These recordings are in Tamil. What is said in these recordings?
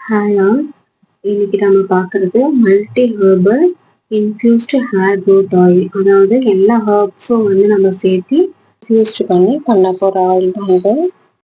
ஹாயா இன்னைக்கு நம்ம பார்க்கறது multi herbal infused hair growth oil. அதாவது எல்லா ஹெர்ப்ஸும் வந்து நம்ம சேர்த்து இன்ஃபியூஸ்ட் பண்ண போகிற ஆயில் தான் இது.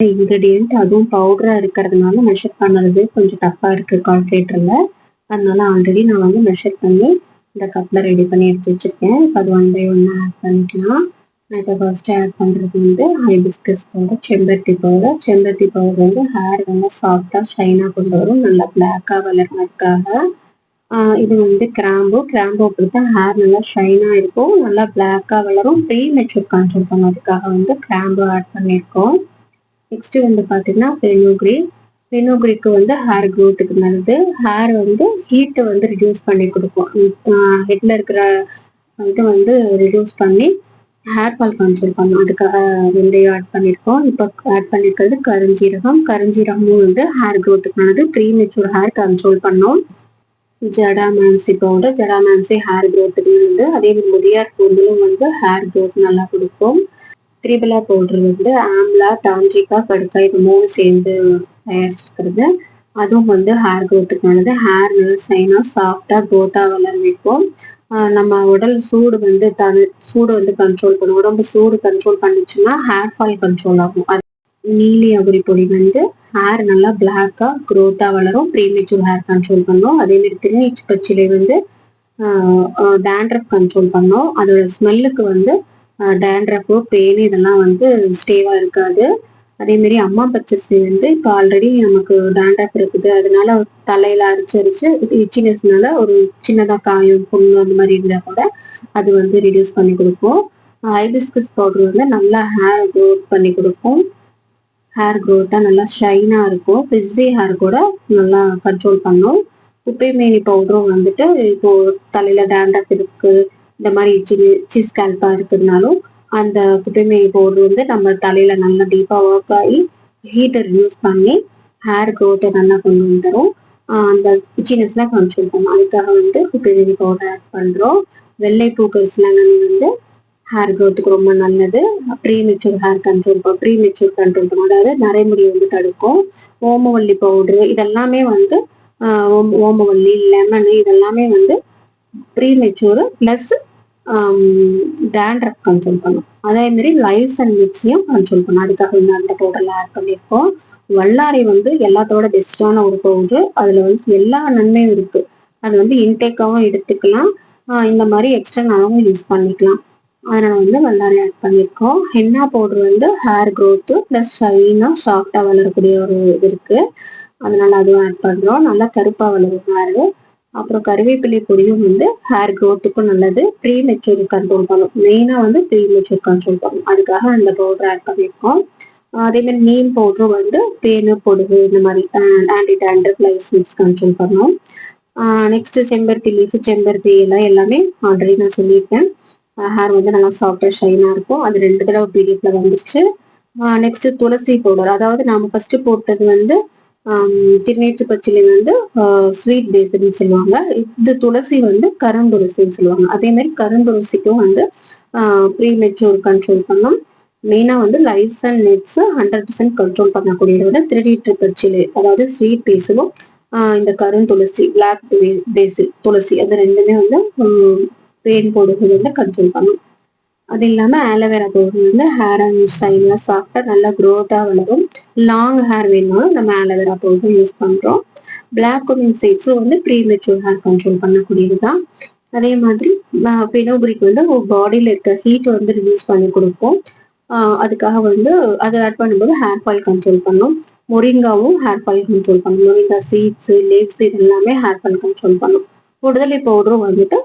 இன்க்ரீடியன்ட் அதுவும் பவுடரா இருக்கிறதுனால மெஷர் பண்ணுறது கொஞ்சம் டஃப்பாக இருக்குது கால்குலேட்டரில். அதனால ஆல்ரெடி நான் வந்து மெஷர் பண்ணி இந்த கப்பில் ரெடி பண்ணி எடுத்து வச்சுருக்கேன். இப்போ அது ஒன் பை ஒன்னாக ஆட் பண்ணிக்கலாம். நான் இப்போ ஃபர்ஸ்ட் ஆட் பண்ணுறது வந்து ஹைபிஸ்கஸ் பவுடர், செம்பருத்தி பவுடர் வந்து ஹேர் வந்து சாஃப்டாக ஷைனாக கொண்டு வரும், நல்லா பிளாக்காக வளர்றதுக்காக. இது வந்து கிராம்பு கொடுத்தா ஹேர் நல்லா ஷைனாக இருக்கும், நல்லா பிளாக்காக வளரும். ப்ரீ மெச்சூர் கண்ட்ரோல் பண்ணதுக்காக வந்து கிராம்பு ஆட் பண்ணியிருக்கோம். நெக்ஸ்ட்டு வந்து பார்த்தீங்கன்னா பெனோக்ரிக்கு வந்து ஹேர் க்ரோத்துக்கு நல்லது. ஹேர் வந்து ஹீட்டை வந்து ரிடியூஸ் பண்ணி கொடுக்கும். ஹெட்டில் இருக்கிற இது வந்து ரிடியூஸ் பண்ணி ஹேர் ஃபால் கண்ட்ரோல் பண்ணும். அதுக்காக வெந்தயம் ஆட் பண்ணியிருக்கோம். இப்போ ஆட் பண்ணியிருக்கிறது கருஞ்சீரகமும் வந்து ஹேர் க்ரோத்துக்கானது, ப்ரீ மெச்சூர் ஹேர் கண்ட்ரோல் பண்ணும். ஜடாமான்சி பவுடர், ஜடாமான்சி ஹேர் க்ரோத்துக்கு வந்து அதே மாதிரி முதியார் கூந்தலும் வந்து ஹேர் க்ரோத் நல்லா கொடுக்கும். திரிபலா பவுடர் வந்து ஆம்லா, டான்ட்ரிகா, கடுக்காய் இது 3 சேர்ந்து தயாரிச்சிருக்கிறது. அதுவும் வந்து ஹேர் க்ரோத்துக்கானது. ஹேர் நல்லா ஷைனாக சாஃப்டாக க்ரோத்தாக வளர வைக்கும். நம்ம உடல் சூடு வந்து கண்ட்ரோல் பண்ணும். உடம்பு சூடு கண்ட்ரோல் பண்ணிச்சுன்னா ஹேர் ஃபால் கண்ட்ரோல் ஆகும். நீலி அவுரி பொடி வந்து ஹேர் நல்லா பிளாக்கா க்ரோத்தா வளரும், ப்ரீமெச்சூர் ஹேர் கண்ட்ரோல் பண்ணும். அதே மாதிரி திருநீச்சு பச்சிலை வந்து டேண்ட்ரஃப் கண்ட்ரோல் பண்ணும். அதோட ஸ்மெல்லுக்கு வந்து டேண்ட்ரஃபோ பேனு இதெல்லாம் வந்து ஸ்டேவா இருக்காது. அதே மாதிரி அம்மா பச்சரிசி வந்து இப்போ ஆல்ரெடி நமக்கு டேண்ட்ரஃப் இருக்குது, அதனால தலையில அரிச்சு இச்சினஸ்னால ஒரு சின்னதாக காயும் புண்ணு அந்த மாதிரி இருந்தால் கூட அது வந்து ரிடியூஸ் பண்ணி கொடுக்கும். ஹைபிஸ்கஸ் பவுடர் வந்து நல்லா ஹேர் க்ரோத் பண்ணி கொடுக்கும். ஹேர் க்ரோத்தாக நல்லா ஷைனாக இருக்கும். ஃப்ரிஸி ஹேர் கூட நல்லா கண்ட்ரோல் பண்ணும். குப்பைமேனி பவுடரும் வந்துட்டு இப்போ தலையில் டேண்ட்ரஃப் இருக்கு, இந்த மாதிரி இச்சி ஸ்கேல்பாக இருக்குதுனாலும் அந்த குப்பைமேனி பவுடர் வந்து நம்ம தலையில் நல்லா டீப்பாக ஒர்க் ஆகி ஹீட்டை ரிடியூஸ் பண்ணி ஹேர் க்ரோத்தை நல்லா கொண்டு வந்துடும். அந்த இச்சினஸ்லாம் கண்ட்ரோல் பண்ணும். அதுக்காக வந்து குப்பைமேனி பவுடர் ஆட் பண்ணுறோம். வெள்ளை பூக்கரிசிலாங்கண்ணி வந்து ஹேர் க்ரோத்துக்கு ரொம்ப நல்லது. ப்ரீ மெச்சூர் கண்ட்ரோல் பண்ணும், அதாவது நரைமுடி வந்து தடுக்கும். ஓமவல்லி பவுடரு இதெல்லாமே வந்து ஓமவல்லி, லெமனு இதெல்லாமே வந்து premature plus dandruff control பண்ணும். அதே மாதிரி லைசன் மிக்ஸையும் கண்ட்ரோல் பண்ணும். அதுக்காக வந்து அந்த பவுடர்ல ஆட் பண்ணியிருக்கோம். வல்லாரை வந்து எல்லாத்தோட பெஸ்டான ஒரு பவுடர். அதுல வந்து எல்லா நன்மையும் இருக்கு. அது வந்து இன்டேக்காவும் எடுத்துக்கலாம், இந்த மாதிரி எக்ஸ்டர்னலாகவும் யூஸ் பண்ணிக்கலாம். அதனால வந்து வல்லாரை ஆட் பண்ணியிருக்கோம். ஹென்னா பவுடர் வந்து ஹேர் க்ரோத்து ப்ளஸ் ஷைனாக சாஃப்டாக வளரக்கூடிய ஒரு இது இருக்கு, அதனால அதுவும் ஆட் பண்ணுறோம். நல்லா கருப்பாக வளரும் ஹேரு. அப்புறம் கருவேப்பிலை பொடியும் வந்து ஹேர் க்ரோத்துக்கும் நல்லது, ப்ரீ மெச்சூர் கண்ட்ரோல் பண்ணும். மெயினாக வந்து ப்ரீ மெச்சூர் கண்ட்ரோல் பண்ணும், அதுக்காக அந்த பவுடர் ஆட் பண்ணியிருக்கோம். அதே மாதிரி நீம் பவுடரும் வந்து பேனு, பொடுகு இந்த மாதிரி ஆன்டி டேண்ட்ரஃப் லைசன்ஸ் கண்ட்ரோல் பண்ணும். நெக்ஸ்ட் செம்பருத்தி லீஃப், செம்பருத்தி இலை எல்லாமே ஆல்ரெடி நான் சொல்லியிருக்கேன். ஹேர் வந்து நல்லா சாஃப்டாக ஷைனாக இருக்கும். அது 2 தடவை பீரியட்ல வந்துருச்சு. நெக்ஸ்ட் துளசி பவுடர், அதாவது நாம ஃபர்ஸ்ட் போட்டது வந்து திருநீற்று பச்சிலை வந்து ஸ்வீட் பேஸ்ன்னு சொல்லுவாங்க. இது துளசி வந்து கருந்துளசின்னு சொல்லுவாங்க. அதே மாதிரி கருந்துளசிக்கும் வந்து ப்ரீ மெச்சூர் கண்ட்ரோல் பண்ணும். மெயினாக வந்து லைசன் நெட்ஸ் 100% கண்ட்ரோல் பண்ணக்கூடியது வந்து திருநீற்று பச்சிலை, அதாவது ஸ்வீட் பேசிலும் இந்த கருந்துளசி, பிளாக் பேசில் துளசி, அது ரெண்டுமே வந்து பேன் போடுறது வந்து கண்ட்ரோல் பண்ணும். அது இல்லாமல் ஆலோவேரா பவுடர் வந்து ஹேர் அண்ட் ஸ்டைலாக சாஃப்டாக நல்லா க்ரோத்தாக வளரும். லாங் ஹேர் வேணும்னாலும் நம்ம ஆலோவேரா பவுடர் யூஸ் பண்ணுறோம். பிளாக் குமின் சீட்ஸும் வந்து ப்ரீ மெச்சூர் ஹேர் கண்ட்ரோல் பண்ணக்கூடியது தான். அதே மாதிரி பெனோக்ரிக் வந்து பாடியில் இருக்க ஹீட் வந்து ரிடியூஸ் பண்ணி கொடுக்கும். அதுக்காக வந்து அதை ஆட் பண்ணும்போது ஹேர் ஃபால் கண்ட்ரோல் பண்ணும். மொரிங்காவும் ஹேர் ஃபால் கண்ட்ரோல் பண்ணும். மொரிங்கா சீட்ஸு, லீவ்ஸ் இது எல்லாமே ஹேர் ஃபால் கண்ட்ரோல் பண்ணும். விடுதலை பவுடரும் வந்துட்டு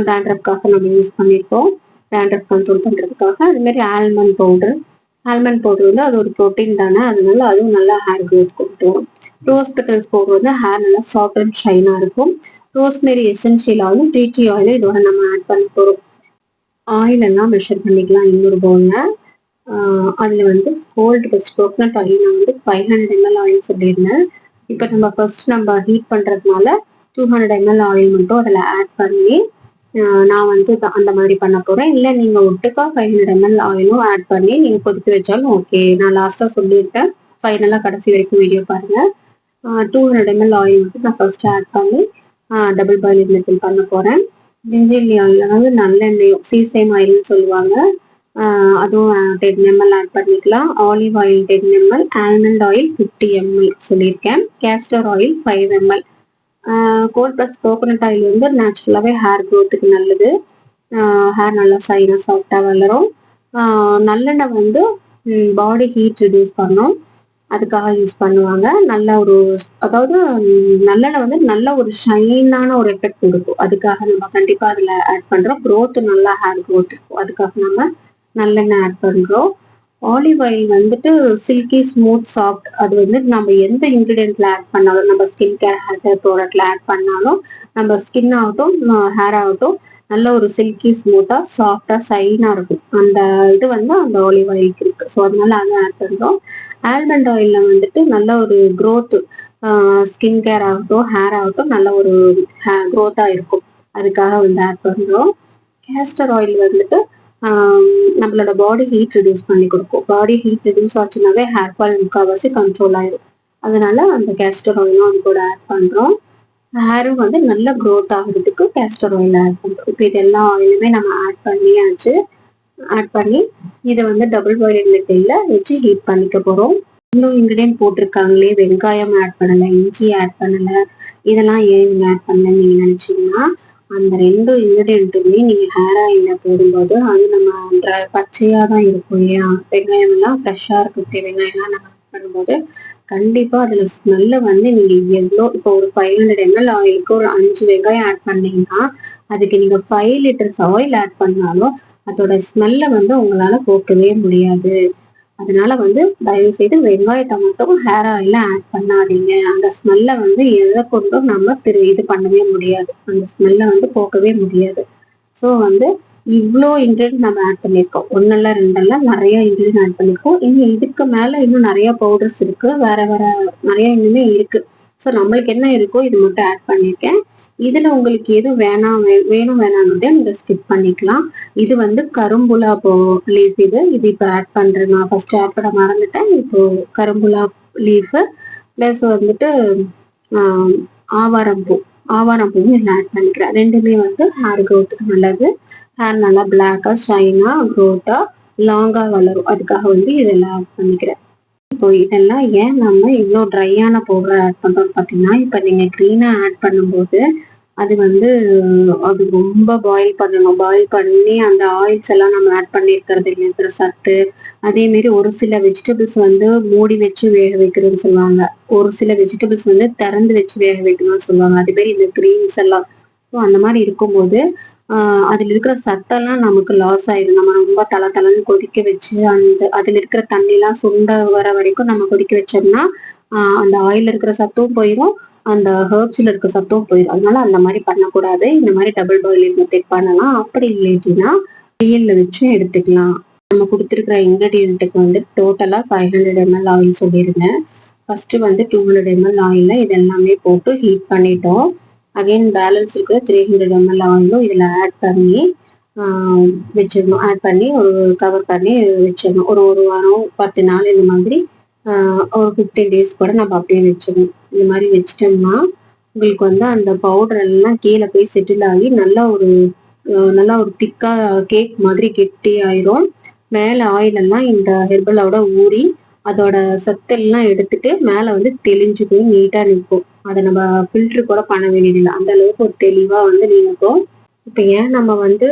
டேண்ட்ரஃப்காக நம்ம யூஸ் பண்ணியிருக்கோம், டேண்ட்ரஃப் கண்ட்ரோல் பண்ணுறதுக்காக. அது மாதிரி ஆல்மண்ட் பவுடர் வந்து அது ஒரு ப்ரோட்டீன் தானே, அதனால அதுவும் நல்லா ஹேர் க்ரோத் கொண்டு வரும். ரோஸ் பெட்டல்ஸ் பவுடர் வந்து ஹேர் நல்லா சாஃப்ட் அண்ட் ஷைனாக இருக்கும். ரோஸ்மேரி எசென்ஷியல் ஆயிலும் டீ ஆயிலும் இதோட நம்ம ஆட் பண்ண போகிறோம். ஆயில் எல்லாம் மெஷர் பண்ணிக்கலாம் இன்னொரு பவுலில். அதில் வந்து கோல்டு பெஸ்ட் கோகனட் ஆயில் நான் வந்து 500 ml ஆயில் சொல்லியிருந்தேன். இப்போ நம்ம ஹீட் பண்ணுறதுனால 200 ml ஆயில் மட்டும் அதில் ஆட் பண்ணி நான் வந்து அந்த மாதிரி பண்ண போகிறேன். இல்லை நீங்கள் ஒட்டுக்கா 500 ml ஆயிலும் ஆட் பண்ணி நீங்கள் கொதிக்க வச்சாலும் ஓகே. நான் லாஸ்ட்டாக சொல்லியிருக்கேன், ஃபைனலாக கடைசி வரைக்கும் வீடியோ பாருங்கள். 200 ml ஆயில் வந்து நான் ஃபர்ஸ்ட் ஆட் பண்ணி டபுள் பாயிலிங் மெத்தட் பண்ண போறேன். ஜிஞ்சர்லி ஆயில், அதாவது நல்லெண்ணெய், சீசேம் ஆயில்னு சொல்லுவாங்க. அதுவும் 10 ml ஆட் பண்ணிக்கலாம். Olive oil 10 ml, almond oil 50 ml சொல்லியிருக்கேன். Castor oil 5 ml. Cold plus coconut oil வந்து நேச்சுரலாகவே ஹேர் க்ரோத்துக்கு நல்லது. ஹேர் நல்லா ஷைனாக சாஃப்டாக வளரும். நல்லெண்ணெய் வந்து பாடி ஹீட் ரிடியூஸ் பண்ணும், அதுக்காக யூஸ் பண்ணுவாங்க. நல்ல ஒரு, அதாவது நல்லெண்ணெய் வந்து நல்ல ஒரு ஷைனான ஒரு எஃபெக்ட் கொடுக்கும். அதுக்காக நம்ம கண்டிப்பாக அதில் ஆட் பண்ணுறோம். க்ரோத், நல்லா ஹேர் க்ரோத் இருக்கும், அதுக்காக நம்ம நல்லெண்ணெய் ஆட் பண்ணுறோம். ஆலிவ் ஆயில் வந்துட்டு சில்கி ஸ்மூத் சாஃப்ட். அது வந்து நம்ம எந்த இன்க்ரீடியன்ட்ல ஆட் பண்ணாலும், நம்ம ஸ்கின் கேர் ஹேர் கேர் ப்ராடக்ட்ல ஆட் பண்ணாலும், நம்ம ஸ்கின் ஆகட்டும் ஹேர் ஆகட்டும் நல்ல ஒரு சில்கி ஸ்மூத்தா சாஃப்டா ஷைனா இருக்கும். அந்த இது வந்து அந்த ஆலிவ் ஆயிலுக்கு இருக்கு. ஸோ அதனால அதை ஆட் பண்றோம். ஆல்மண்ட் ஆயில்ல வந்துட்டு நல்ல ஒரு க்ரோத், ஸ்கின் கேர் ஆகட்டும் ஹேர் ஆகட்டும் நல்ல ஒரு க்ரோத்தா இருக்கும், அதுக்காக வந்து ஆட் பண்றோம். கேஸ்டர் ஆயில் வந்துட்டு நம்மளோட பாடி ஹீட் ரிடியூஸ் பண்ணி கொடுக்கும். பாடி ஹீட் ரிடியூஸ் ஆச்சுனாவே ஹேர் ஃபால் முக்கால்வாசி கண்ட்ரோல் ஆயிடும். அதனால அந்த கேஸ்டர் ஆயிலும் அது கூட ஆட் பண்றோம். ஹேரும் வந்து நல்ல க்ரோத் ஆகுறதுக்கு கேஸ்டர் ஆயில் ஆட் பண்றோம். இப்போ இது எல்லா ஆயிலுமே நம்ம ஆட் பண்ணியாச்சு. ஆட் பண்ணி இதை வந்து டபுள் பாயிலிங் மெத்தட்ல வச்சு ஹீட் பண்ணிக்க போறோம். இன்னும் இன்கிரீடியன்ட் போட்டிருக்காங்களே, வெங்காயம் ஆட் பண்ணல, இஞ்சி ஆட் பண்ணல, இதெல்லாம் ஏன் நீங்க ஆட் பண்ணலன்னு நீங்க நினைச்சீங்கன்னா, அந்த 2 இன்கிரீடியன்ட்டுமே நீங்க ஹேர் ஆயில போடும்போது அது நம்ம பச்சையா தான் இருக்கும் இல்லையா. வெங்காயம் எல்லாம் ஃப்ரெஷ்ஷா இருக்கக்கூடிய வெங்காயம்லாம் நம்ம ஆட் பண்ணும்போது கண்டிப்பா அதுல ஸ்மெல்ல வந்து நீங்க எவ்வளோ, இப்போ ஒரு 500 ml ஆயிலுக்கு ஒரு 5 வெங்காயம் ஆட் பண்ணீங்கன்னா அதுக்கு நீங்க 5 லிட்டர்ஸ் ஆயில் ஆட் பண்ணாலும் அதோட ஸ்மெல்ல வந்து உங்களால போக்கவே முடியாது. அதனால வந்து தயவு செய்து வெங்காயத்தை மட்டும் ஹேர் ஆயில ஆட் பண்ணாதீங்க. அந்த ஸ்மெல்ல வந்து எதை கொண்டும் நம்ம இது பண்ணவே முடியாது, அந்த ஸ்மெல்ல வந்து போக்கவே முடியாது. ஸோ வந்து இவ்வளோ இன்கிரீடியன்ட் நம்ம ஆட் பண்ணியிருக்கோம். ஒன்னல்ல ரெண்டல்ல நிறைய இன்கிரீடியன்ட் ஆட் பண்ணியிருக்கோம். இன்னும் இதுக்கு மேல இன்னும் நிறைய பவுடர்ஸ் இருக்கு, வேற வேற நிறைய இன்னுமே இருக்கு. ஸோ நம்மளுக்கு என்ன இருக்கோ இது மட்டும் ஆட் பண்ணியிருக்கேன். இதுல உங்களுக்கு எது வேணும் வேணாங்கிறத நீங்க ஸ்கிப் பண்ணிக்கலாம். இது வந்து கரும்புலா லீஃப். இது இப்ப ஆட் பண்றேன். நான் ஃபர்ஸ்ட் ஆட் பண்ண மறந்துட்டேன். இப்போ கரும்புலா லீஃப் பிளஸ் வந்துட்டு ஆவாரம் பூ, ஆவாரம் பூவும் இதில் ஆட் பண்ணிக்கிறேன். ரெண்டுமே வந்து ஹேர் க்ரோத்துக்கு நல்லது. ஹேர் நல்லா பிளாக்கா ஷைனா க்ரோத்தா லாங்கா வளரும், அதுக்காக வந்து இதெல்லாம் ஆட் பண்ணிக்கிறேன். இப்போ இதெல்லாம் ஏன் நம்ம இவ்வளோ ட்ரையான பவுடர் ஆட் பண்றோம் பார்த்தீங்கன்னா, இப்போ நீங்க க்ரீனா ஆட் பண்ணும்போது அது வந்து அது ரொம்ப பாயில் பண்ணணும். பாயில் பண்ணி அந்த ஆயில்ஸ் எல்லாம் நம்ம ஆட் பண்ணியிருக்கிறது இருக்கிற சத்து, அதே மாரி ஒரு சில வெஜிடபிள்ஸ் வந்து மூடி வச்சு வேக வைக்கிறதுன்னு சொல்லுவாங்க, ஒரு சில வெஜிடபிள்ஸ் வந்து திறந்து வச்சு வேக வைக்கணும்னு சொல்லுவாங்க. அதே மாதிரி இந்த கிரீன்ஸ் எல்லாம். ஸோ அந்த மாதிரி இருக்கும்போது அதுல இருக்கிற சத்தெல்லாம் நமக்கு லாஸ் ஆயிடும். நம்ம ரொம்ப தளன்னு கொதிக்க வச்சு அதுல இருக்கிற தண்ணி எல்லாம் சுண்ட வர வரைக்கும் நம்ம கொதிக்க வச்சோம்னா அந்த ஆயில்ல இருக்கிற சத்தும் போயிடும், அந்த ஹெர்ப்ஸ்ல இருக்க சத்தும் போயிடும். அதனால அந்த மாதிரி பண்ணக்கூடாது. இந்த மாதிரி டபுள் பாயிலிங் மெத்தட் பண்ணலாம். அப்படி இல்லைன்னா வெயில்ல வச்சு எடுத்துக்கலாம். நம்ம கொடுத்துருக்கிற இன்கிரீடியன்ட்டுக்கு வந்து டோட்டலா 500 ml ஆயில் சொல்லியிருந்தேன். ஃபர்ஸ்ட் வந்து 200 ml ஆயில்ல இது எல்லாமே போட்டு ஹீட் பண்ணிட்டோம். அகைன் பேலன்ஸ் இருக்கிற 300 ml ஆயிலும் இதுல ஆட் பண்ணி வச்சிடணும். ஆட் பண்ணி ஒரு கவர் பண்ணி வச்சிடணும். ஒரு வாரம் 10 நாள் இந்த மாதிரி ஒரு 15 days கூட நம்ம அப்படியே வச்சிடணும். இந்த மாதிரி வச்சிட்டோம்னா உங்களுக்கு வந்து அந்த பவுடர் எல்லாம் கீழே போய் செட்டில் ஆகி நல்லா ஒரு திக்கா கேக் மாதிரி கெட்டி ஆயிரும். மேல ஆயில் எல்லாம் இந்த ஹெர்பலோட ஊறி அதோட சத்தெல்லாம் எடுத்துட்டு மேல வந்து தெளிஞ்சு போய் நீட்டா நிற்கும். அதை நம்ம ஃபில்டர் கூட பண்ண வேண்டியதில்லை, அந்த அளவுக்கு ஒரு தெளிவா வந்து நிற்கும். இப்போ ஏன் நம்ம வந்து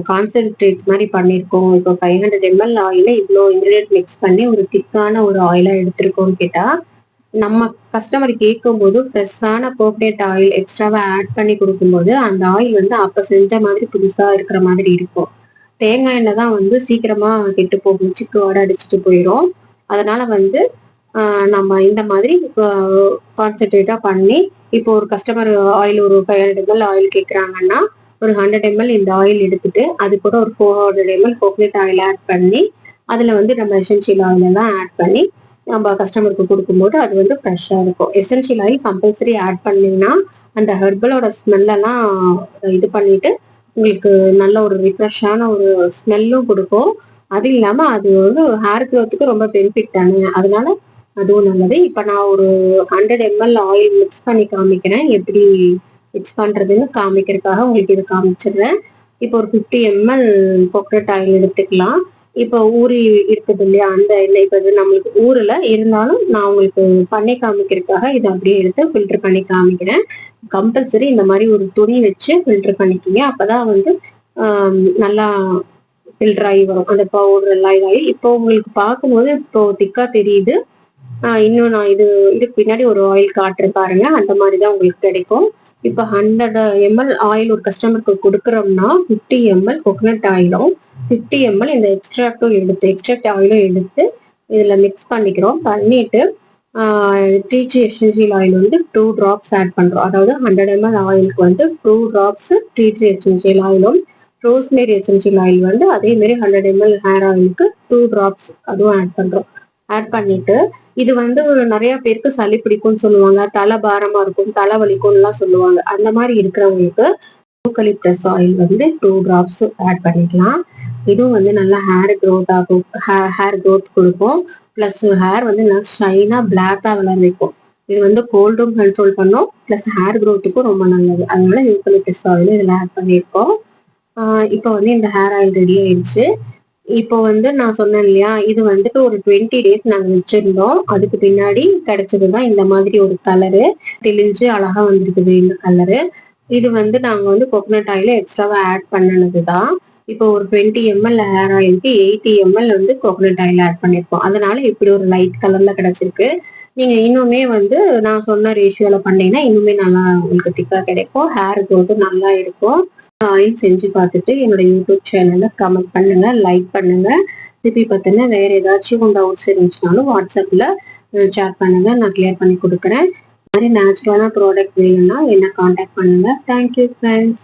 கான்சென்ட்ரேட் மாதிரி பண்ணியிருக்கோம், இப்போ 500 ml ஆயில இவ்வளோ இன்கிரீடியன்ட் மிக்ஸ் பண்ணி ஒரு திக்கான ஒரு ஆயிலா எடுத்திருக்கோம்னு கேட்டா, நம்ம கஸ்டமர் கேட்கும்போது ஃப்ரெஷ்ஷான கோகனட் ஆயில் எக்ஸ்ட்ராவா ஆட் பண்ணி கொடுக்கும்போது அந்த ஆயில் வந்து அப்ப செஞ்ச மாதிரி புதுசா இருக்கிற மாதிரி இருக்கும். தேங்காய் எண்ணெய் தான் வந்து சீக்கிரமா கெட்டு போகும், சிக்கு வடை அடிச்சுட்டு போயிடும். அதனால வந்து நம்ம இந்த மாதிரி கான்சென்ட்ரேட்டா பண்ணி, இப்போ ஒரு கஸ்டமர் ஆயில் ஒரு 500 ml ஆயில் கேட்குறாங்கன்னா ஒரு 100 ml இந்த ஆயில் எடுத்துட்டு அது கூட ஒரு 400 ml கோகனட் ஆயில் ஆட் பண்ணி அதுல வந்து நம்ம எசென்ஷியல் ஆயில் எல்லாம் ஆட் பண்ணி நம்ம கஸ்டமருக்கு கொடுக்கும்போது அது வந்து ஃப்ரெஷ்ஷா இருக்கும். எசென்ஷியல் ஆயில் கம்பல்சரி ஆட் பண்ணீங்கன்னா அந்த ஹெர்பலோட ஸ்மெல்லெல்லாம் இது பண்ணிட்டு உங்களுக்கு நல்ல ஒரு ரிஃப்ரெஷ்ஷான ஒரு ஸ்மெல்லும் கொடுக்கும். அது இல்லாம அது வந்து ஹேர் க்ரோத்துக்கு ரொம்ப பெனிஃபிட் தானே. அதனால அதுவும் நல்லது. இப்ப நான் ஒரு 100 ml ஆயில் மிக்ஸ் பண்ணி காமிக்கிறேன். எப்படி மிக்ஸ் பண்றதுன்னு காமிக்கிறதுக்காக உங்களுக்கு இது காமிச்சிடுறேன். இப்போ ஒரு 50 ml கோகனட் ஆயில் எடுத்துக்கலாம். இப்போ ஊறி இருக்குது இல்லையா அந்த எண்ணெய், இப்போ இது நம்மளுக்கு ஊறல இருந்தாலும் நான் உங்களுக்கு பண்ணி காமிக்கிறதுக்காக இதை அப்படியே எடுத்து ஃபில்டர் பண்ணி காமிக்கிறேன். கம்பல்சரி இந்த மாதிரி ஒரு துணி வச்சு ஃபில்டர் பண்ணிக்கிங்க. அப்பதான் வந்து நல்லா ஃபில்டர் ஆகி வரும் அந்த பவுடர் எல்லாம் இதாகி. இப்போ உங்களுக்கு பார்க்கும்போது இப்போ திக்கா தெரியுது. இன்னும் நான் இதுக்கு பின்னாடி ஒரு ஆயில் காட்டுறேன் பாருங்க. அந்த மாதிரிதான் உங்களுக்கு கிடைக்கும். இப்போ 100 ml ஆயில் ஒரு கஸ்டமருக்கு கொடுக்குறோம்னா 50 ml கோகனட் ஆயிலும் 50 ml இந்த எக்ஸ்ட்ராக்ட் ஆயிலும் எடுத்து இதுல மிக்ஸ் பண்ணிக்கிறோம். பண்ணிட்டு டீ ட்ரீ எசென்ஷியல் ஆயில் வந்து 2 drops ஆட் பண்றோம். அதாவது 100 ml ஆயிலுக்கு வந்து 2 drops டீ ட்ரீ எசென்ஷியல் ஆயிலும், ரோஸ்மேரி எசென்ஷியல் ஆயில் வந்து அதே மாதிரி 100 ml ஹேர் ஆயிலுக்கு 2 drops அதுவும் ஆட் பண்றோம். ஆட் பண்ணிட்டு இது வந்து ஒரு நிறைய பேருக்கு சளி பிடிக்கும்னு சொல்லுவாங்க, தலை பாரமா இருக்கும், தலை வலிக்கும்லாம் சொல்லுவாங்க. அந்த மாதிரி இருக்கிறவங்களுக்கு யூக்கலிப்டஸ் ஆயில் வந்து 2 drops ஆட் பண்ணிக்கலாம். இதுவும் வந்து நல்லா ஹேர் க்ரோத் ஆகும், ஹேர் க்ரோத் கொடுக்கும். பிளஸ் ஹேர் வந்து நல்லா ஷைனா பிளாக்கா வளர வைக்கும். இது வந்து கோல்டும் கண்ட்ரோல் பண்ணும், பிளஸ் ஹேர் க்ரோத்துக்கும் ரொம்ப நல்லது. அதனால யூக்கலிப்டஸ் ஆயிலும் இதுல ஆட் பண்ணியிருக்கோம். இப்போ வந்து இந்த ஹேர் ஆயில் ரெடி ஆயிடுச்சு. இப்போ வந்து நான் சொன்னேன் இல்லையா, இது வந்துட்டு ஒரு 20 days நாங்க வச்சிருந்தோம். அதுக்கு பின்னாடி கிடைச்சதுதான் இந்த மாதிரி ஒரு கலரு, தெளிஞ்சு அழகா வந்திருக்குது இந்த கலரு. இது வந்து நாங்க வந்து கோகனட் ஆயில எக்ஸ்ட்ராவா ஆட் பண்ணனதுதான். இப்போ ஒரு 20 ml ஹேர் ஆயிலுக்கு 80 ml வந்து கோகனட் ஆயில் ஆட் பண்ணிருக்கோம். அதனால இப்படி ஒரு லைட் கலர்ல கிடைச்சிருக்கு. நீங்க இன்னுமே வந்து நான் சொன்ன ரேஷியோல பண்ணீங்கன்னா இன்னுமே நல்லா உங்களுக்கு திக்கா கிடைக்கும், ஹேர் க்ரோத்தும் நல்லா இருக்கும். ஆயில் செஞ்சு பார்த்துட்டு என்னோட யூடியூப் சேனல்ல கமெண்ட் பண்ணுங்க, லைக் பண்ணுங்க. திருப்பி பார்த்தீங்கன்னா வேற ஏதாச்சும் டவுட்ஸ் இருந்துச்சுனாலும் வாட்ஸ்அப்ல சேட் பண்ணுங்க, நான் கிளியர் பண்ணி கொடுக்குறேன். இந்த மாதிரி நேச்சுரலான ப்ராடக்ட் வேணும்னா என்ன காண்டாக்ட் பண்ணுங்க. Thank you friends.